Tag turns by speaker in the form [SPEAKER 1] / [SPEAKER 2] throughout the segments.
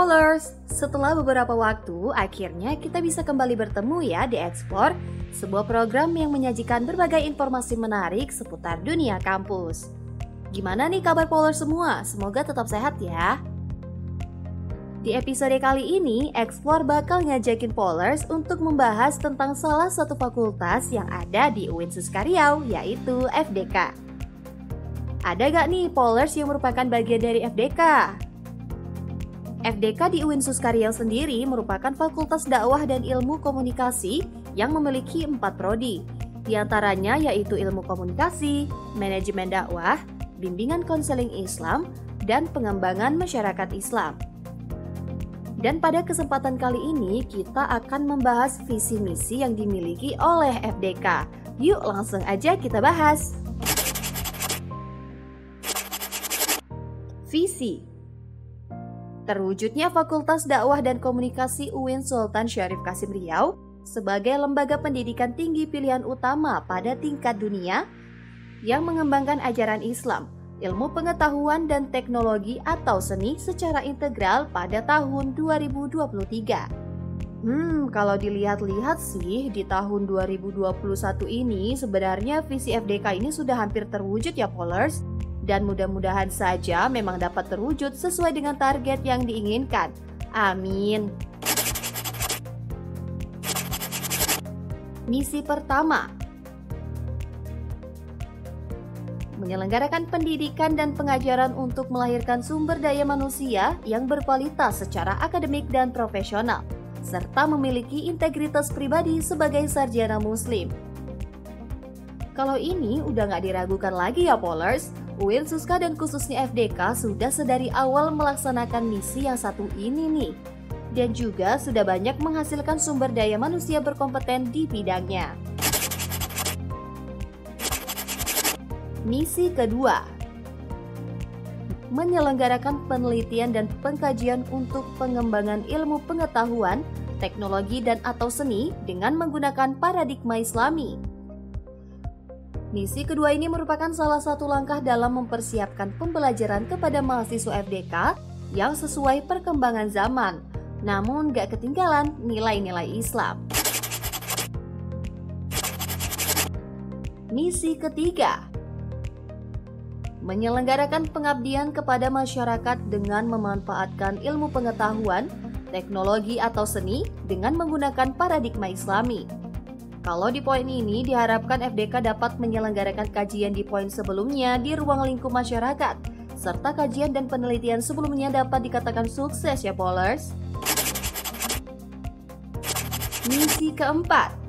[SPEAKER 1] Polers, setelah beberapa waktu, akhirnya kita bisa kembali bertemu ya di Explore, sebuah program yang menyajikan berbagai informasi menarik seputar dunia kampus. Gimana nih kabar Polers semua? Semoga tetap sehat ya. Di episode kali ini, Explore bakal ngajakin Polers untuk membahas tentang salah satu fakultas yang ada di UIN Suskaryau, yaitu FDK. Ada gak nih Polers yang merupakan bagian dari FDK? FDK di UIN Suskaryau sendiri merupakan Fakultas Dakwah dan Ilmu Komunikasi yang memiliki 4 prodi. Di antaranya yaitu Ilmu Komunikasi, Manajemen Dakwah, Bimbingan Konseling Islam, dan Pengembangan Masyarakat Islam. Dan pada kesempatan kali ini kita akan membahas visi misi yang dimiliki oleh FDK. Yuk langsung aja kita bahas. Visi. Terwujudnya Fakultas Dakwah dan Komunikasi UIN Sultan Syarif Qasim Riau sebagai lembaga pendidikan tinggi pilihan utama pada tingkat dunia yang mengembangkan ajaran Islam, ilmu pengetahuan dan teknologi atau seni secara integral pada tahun 2023. Kalau dilihat-lihat sih di tahun 2021 ini sebenarnya visi FDK ini sudah hampir terwujud ya Polers. Dan mudah-mudahan saja memang dapat terwujud sesuai dengan target yang diinginkan. Amin. Misi pertama, menyelenggarakan pendidikan dan pengajaran untuk melahirkan sumber daya manusia yang berkualitas secara akademik dan profesional, serta memiliki integritas pribadi sebagai sarjana muslim. Kalau ini udah nggak diragukan lagi ya Polers, UIN Suska dan khususnya FDK sudah sedari awal melaksanakan misi yang satu ini nih. Dan juga sudah banyak menghasilkan sumber daya manusia berkompeten di bidangnya. Misi kedua, menyelenggarakan penelitian dan pengkajian untuk pengembangan ilmu pengetahuan, teknologi dan atau seni dengan menggunakan paradigma Islami. Misi kedua ini merupakan salah satu langkah dalam mempersiapkan pembelajaran kepada mahasiswa FDK yang sesuai perkembangan zaman, namun gak ketinggalan nilai-nilai Islam. Misi ketiga, menyelenggarakan pengabdian kepada masyarakat dengan memanfaatkan ilmu pengetahuan, teknologi atau seni dengan menggunakan paradigma Islami. Kalau di poin ini diharapkan FDK dapat menyelenggarakan kajian di poin sebelumnya di ruang lingkup masyarakat, serta kajian dan penelitian sebelumnya dapat dikatakan sukses ya Polers. Misi keempat.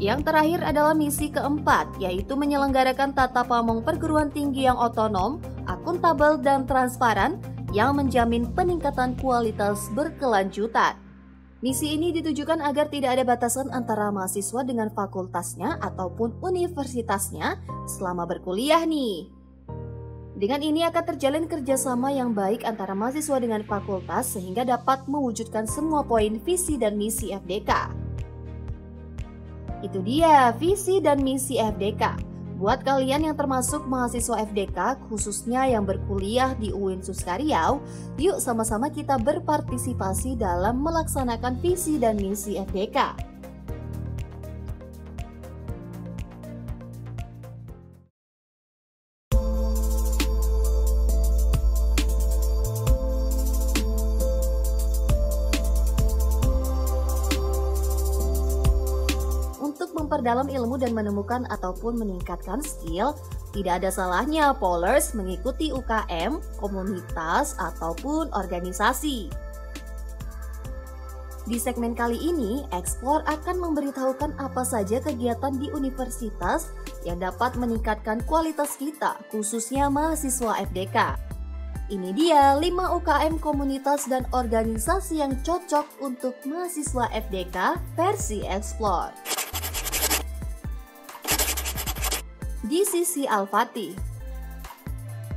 [SPEAKER 1] Yang terakhir adalah misi keempat, yaitu menyelenggarakan tata pamong perguruan tinggi yang otonom, akuntabel dan transparan yang menjamin peningkatan kualitas berkelanjutan. Misi ini ditujukan agar tidak ada batasan antara mahasiswa dengan fakultasnya ataupun universitasnya selama berkuliah nih. Dengan ini akan terjalin kerjasama yang baik antara mahasiswa dengan fakultas sehingga dapat mewujudkan semua poin visi dan misi FDK. Itu dia visi dan misi FDK. Buat kalian yang termasuk mahasiswa FDK, khususnya yang berkuliah di UIN Suskaryau, yuk sama-sama kita berpartisipasi dalam melaksanakan visi dan misi FDK. Memperdalam ilmu dan menemukan ataupun meningkatkan skill, tidak ada salahnya Polers mengikuti UKM, komunitas, ataupun organisasi. Di segmen kali ini, Explore akan memberitahukan apa saja kegiatan di universitas yang dapat meningkatkan kualitas kita, khususnya mahasiswa FDK. Ini dia 5 UKM komunitas dan organisasi yang cocok untuk mahasiswa FDK versi Explore. DCC Al-Fatih.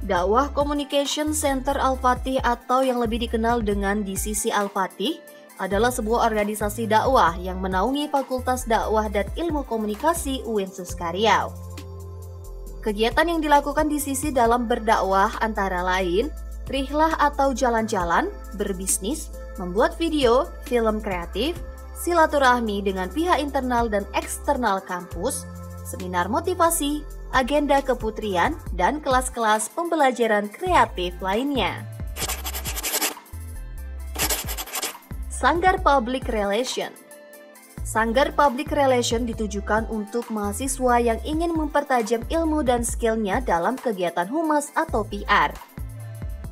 [SPEAKER 1] Dakwah Communication Center Al-Fatih atau yang lebih dikenal dengan DCC Al-Fatih adalah sebuah organisasi dakwah yang menaungi Fakultas Dakwah dan Ilmu Komunikasi UIN Suskaryau. Kegiatan yang dilakukan DCC dalam berdakwah antara lain rihlah atau jalan-jalan, berbisnis, membuat video, film kreatif, silaturahmi dengan pihak internal dan eksternal kampus, seminar motivasi, agenda keputrian, dan kelas-kelas pembelajaran kreatif lainnya. Sanggar Public Relation. Sanggar Public Relation ditujukan untuk mahasiswa yang ingin mempertajam ilmu dan skillnya dalam kegiatan humas atau PR.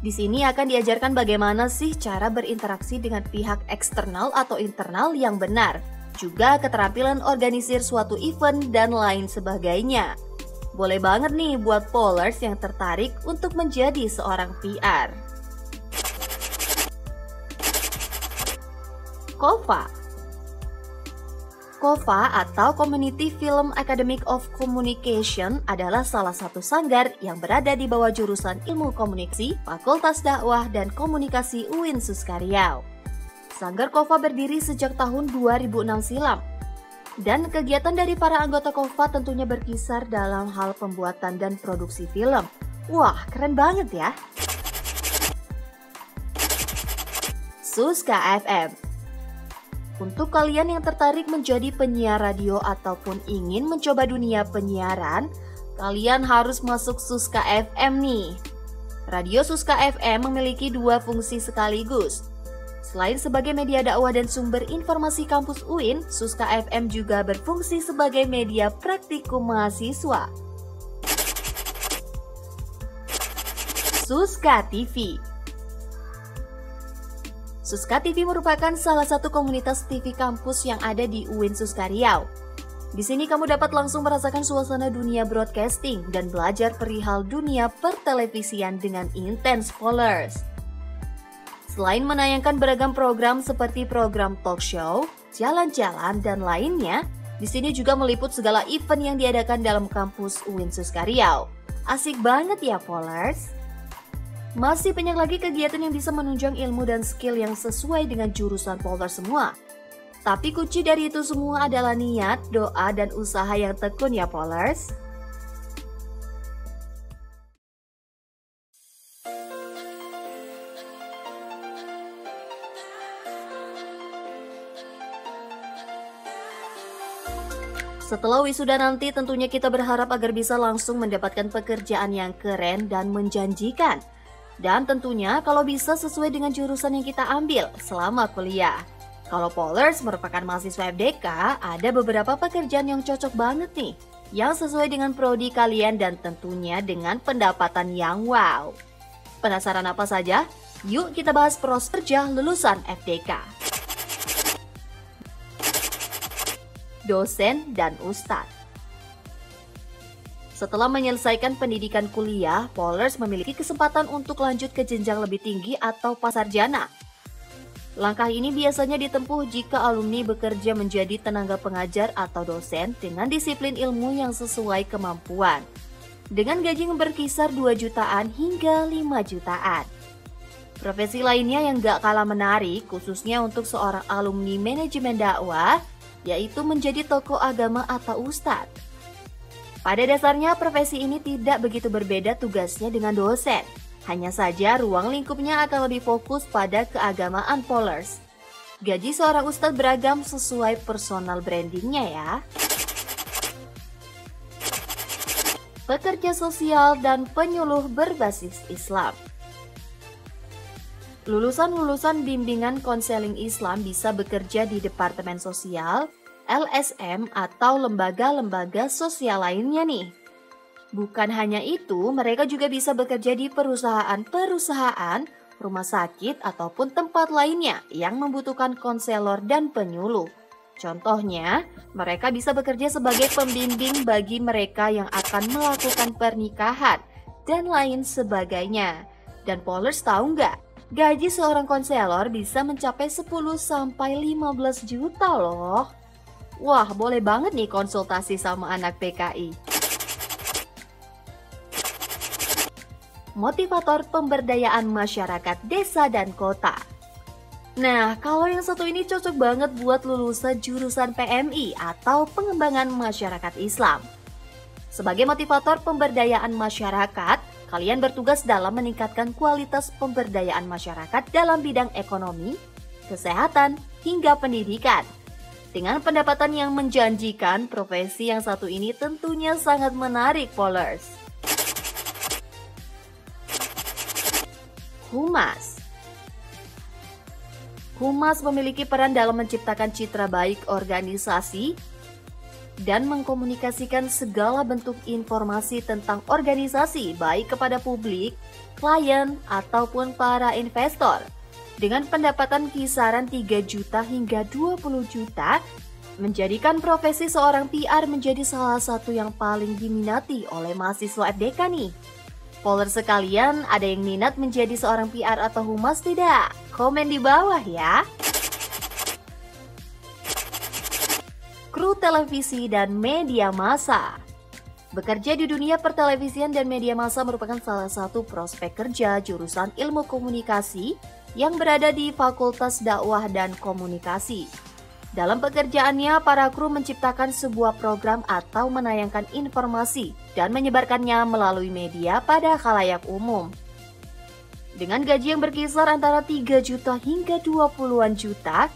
[SPEAKER 1] Di sini akan diajarkan bagaimana sih cara berinteraksi dengan pihak eksternal atau internal yang benar, juga keterampilan organisir suatu event dan lain sebagainya. Boleh banget nih buat Polers yang tertarik untuk menjadi seorang PR. KOFA. KOFA atau Community Film Academic of Communication adalah salah satu sanggar yang berada di bawah jurusan Ilmu Komunikasi, Fakultas Dakwah dan Komunikasi UIN Suskaryau. Sanggar KOFA berdiri sejak tahun 2006 silam. Dan kegiatan dari para anggota KOFA tentunya berkisar dalam hal pembuatan dan produksi film. Wah, keren banget ya! Suska FM. Untuk kalian yang tertarik menjadi penyiar radio ataupun ingin mencoba dunia penyiaran, kalian harus masuk Suska FM nih. Radio Suska FM memiliki dua fungsi sekaligus. Selain sebagai media dakwah dan sumber informasi kampus UIN, Suska FM juga berfungsi sebagai media praktikum mahasiswa. Suska TV. Suska TV merupakan salah satu komunitas TV kampus yang ada di UIN Suskaryau. Di sini kamu dapat langsung merasakan suasana dunia broadcasting dan belajar perihal dunia pertelevisian dengan intens Polers. Selain menayangkan beragam program seperti program talk show, jalan-jalan, dan lainnya, di sini juga meliput segala event yang diadakan dalam kampus UIN Suskaryau. Asik banget ya Polers! Masih banyak lagi kegiatan yang bisa menunjang ilmu dan skill yang sesuai dengan jurusan Polers semua. Tapi kunci dari itu semua adalah niat, doa, dan usaha yang tekun ya Polers. Setelah wisuda nanti tentunya kita berharap agar bisa langsung mendapatkan pekerjaan yang keren dan menjanjikan. Dan tentunya kalau bisa sesuai dengan jurusan yang kita ambil selama kuliah. Kalau Polers merupakan mahasiswa FDK, ada beberapa pekerjaan yang cocok banget nih, yang sesuai dengan prodi kalian dan tentunya dengan pendapatan yang wow. Penasaran apa saja? Yuk kita bahas prospek kerja lulusan FDK. Dosen dan Ustadz. Setelah menyelesaikan pendidikan kuliah, Polers memiliki kesempatan untuk lanjut ke jenjang lebih tinggi atau pasarjana. Langkah ini biasanya ditempuh jika alumni bekerja menjadi tenaga pengajar atau dosen dengan disiplin ilmu yang sesuai kemampuan. Dengan gaji yang berkisar 2 jutaan hingga 5 jutaan. Profesi lainnya yang gak kalah menarik, khususnya untuk seorang alumni manajemen dakwah, yaitu menjadi tokoh agama atau ustadz. Pada dasarnya profesi ini tidak begitu berbeda tugasnya dengan dosen. Hanya saja ruang lingkupnya akan lebih fokus pada keagamaan Polers. Gaji seorang ustadz beragam sesuai personal brandingnya ya. Pekerja sosial dan penyuluh berbasis Islam. Lulusan-lulusan bimbingan konseling Islam bisa bekerja di Departemen Sosial, LSM, atau lembaga-lembaga sosial lainnya nih. Bukan hanya itu, mereka juga bisa bekerja di perusahaan-perusahaan, rumah sakit, ataupun tempat lainnya yang membutuhkan konselor dan penyuluh. Contohnya, mereka bisa bekerja sebagai pembimbing bagi mereka yang akan melakukan pernikahan, dan lain sebagainya. Dan Polers tahu nggak? Gaji seorang konselor bisa mencapai 10-15 juta loh. Wah, boleh banget nih konsultasi sama anak PKI. Motivator pemberdayaan masyarakat desa dan kota. Nah, kalau yang satu ini cocok banget buat lulusan jurusan PMI atau pengembangan masyarakat Islam. Sebagai motivator pemberdayaan masyarakat, Kalian bertugas dalam meningkatkan kualitas pemberdayaan masyarakat dalam bidang ekonomi, kesehatan, hingga pendidikan. Dengan pendapatan yang menjanjikan, profesi yang satu ini tentunya sangat menarik, Polers. Humas. Humas memiliki peran dalam menciptakan citra baik organisasi dan mengkomunikasikan segala bentuk informasi tentang organisasi baik kepada publik, klien, ataupun para investor. Dengan pendapatan kisaran 3 juta hingga 20 juta, menjadikan profesi seorang PR menjadi salah satu yang paling diminati oleh mahasiswa FDK nih. Polers sekalian, ada yang minat menjadi seorang PR atau humas tidak? Komen di bawah ya. Kru televisi dan media massa. Bekerja di dunia pertelevisian dan media massa merupakan salah satu prospek kerja jurusan ilmu komunikasi yang berada di Fakultas Dakwah dan Komunikasi. Dalam pekerjaannya, para kru menciptakan sebuah program atau menayangkan informasi dan menyebarkannya melalui media pada khalayak umum. Dengan gaji yang berkisar antara 3 juta hingga 20-an juta,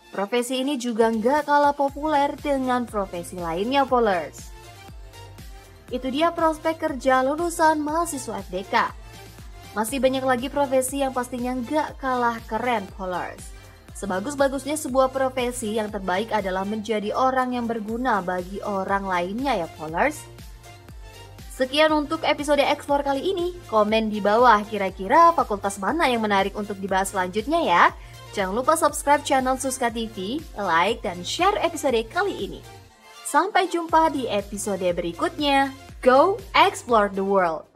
[SPEAKER 1] profesi ini juga nggak kalah populer dengan profesi lainnya, Polers. Itu dia prospek kerja lulusan mahasiswa FDK. Masih banyak lagi profesi yang pastinya nggak kalah keren, Polers. Sebagus-bagusnya sebuah profesi, yang terbaik adalah menjadi orang yang berguna bagi orang lainnya ya, Polers. Sekian untuk episode Explore kali ini. Komen di bawah kira-kira fakultas mana yang menarik untuk dibahas selanjutnya ya. Jangan lupa subscribe channel Suska TV, like, dan share episode kali ini. Sampai jumpa di episode berikutnya. Go explore the world!